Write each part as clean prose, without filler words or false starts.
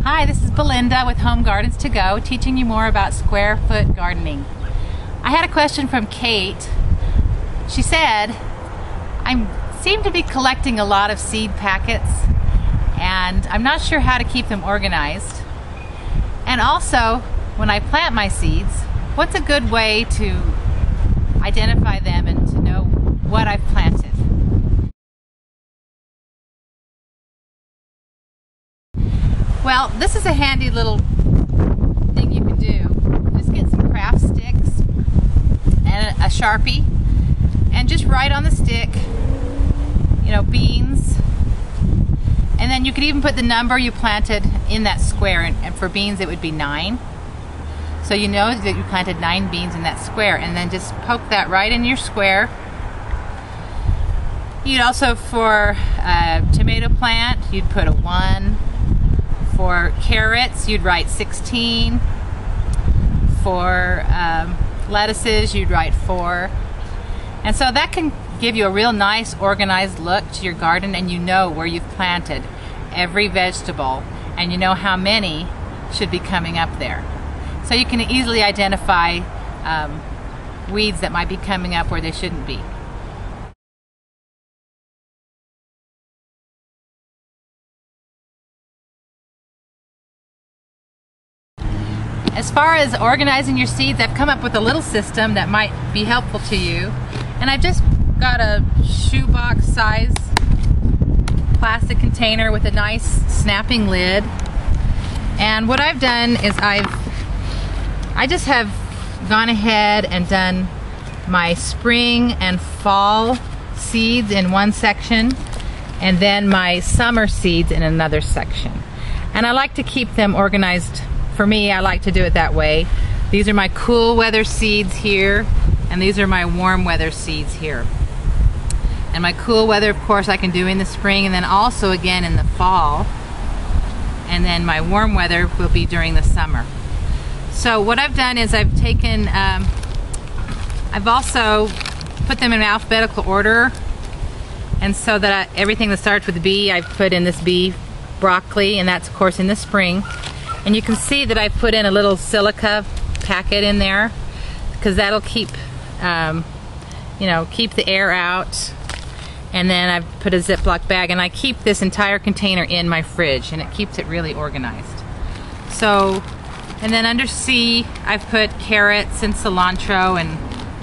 Hi, this is Belinda with Home Gardens to Go, teaching you more about square foot gardening. I had a question from Kate. She said, I seem to be collecting a lot of seed packets and I'm not sure how to keep them organized. And also, when I plant my seeds, what's a good way to identify them and to know what I've planted? Well, this is a handy little thing you can do. Just get some craft sticks and a Sharpie and just write on the stick, beans. And then you could even put the number you planted in that square, and for beans it would be 9. So you know that you planted 9 beans in that square, and then just poke that right in your square. You'd also, for a tomato plant, you'd put a 1. For carrots, you'd write 16. For lettuces, you'd write 4. And so that can give you a real nice organized look to your garden, and you know where you've planted every vegetable, and you know how many should be coming up there. So you can easily identify weeds that might be coming up where they shouldn't be. As far as organizing your seeds, I've come up with a little system that might be helpful to you. And I've just got a shoebox size plastic container with a nice snapping lid. And what I've done is I just have gone ahead and done my spring and fall seeds in one section, and then my summer seeds in another section. And I like to keep them organized. For me, I like to do it that way. These are my cool weather seeds here, and these are my warm weather seeds here. And my cool weather, of course, I can do in the spring, and then also again in the fall. And then my warm weather will be during the summer. So what I've done is I've taken, I've also put them in alphabetical order. And so that everything that starts with B, I've put in this B, broccoli, and that's of course in the spring. And you can see that I put in a little silica packet in there, because that'll keep, keep the air out. And then I've put a Ziploc bag, and I keep this entire container in my fridge, and it keeps it really organized. So, and then under C, I've put carrots and cilantro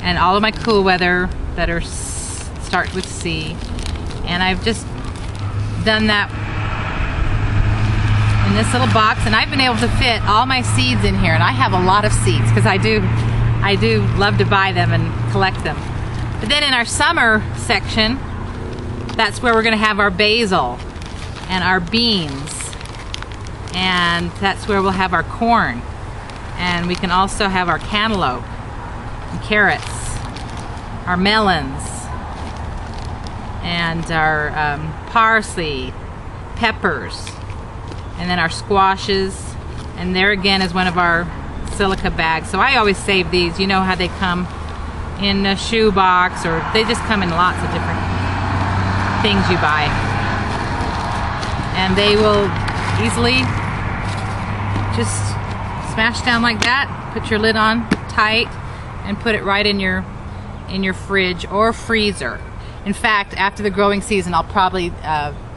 and all of my cool weather that are start with C. And I've just done that in this little box, and I've been able to fit all my seeds in here, and I have a lot of seeds because I do love to buy them and collect them. But then in our summer section, that's where we're going to have our basil and our beans, and that's where we'll have our corn, and we can also have our cantaloupe and carrots, our melons, and our parsley, peppers, and then our squashes. And there again is one of our silica bags. So I always save these. You know how they come in a shoe box, or they just come in lots of different things you buy. And they will easily just smash down like that, put your lid on tight, and put it right in your fridge or freezer. In fact, after the growing season, I'll probably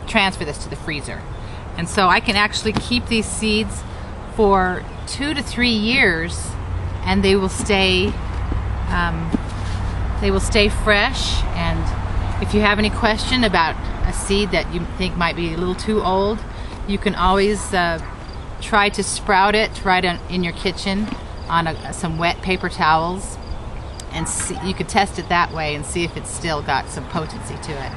transfer this to the freezer. And so I can actually keep these seeds for 2 to 3 years, and they will stay fresh. And if you have any question about a seed that you think might be a little too old, you can always try to sprout it right in your kitchen on some wet paper towels, and you could test it that way and see if it's still got some potency to it.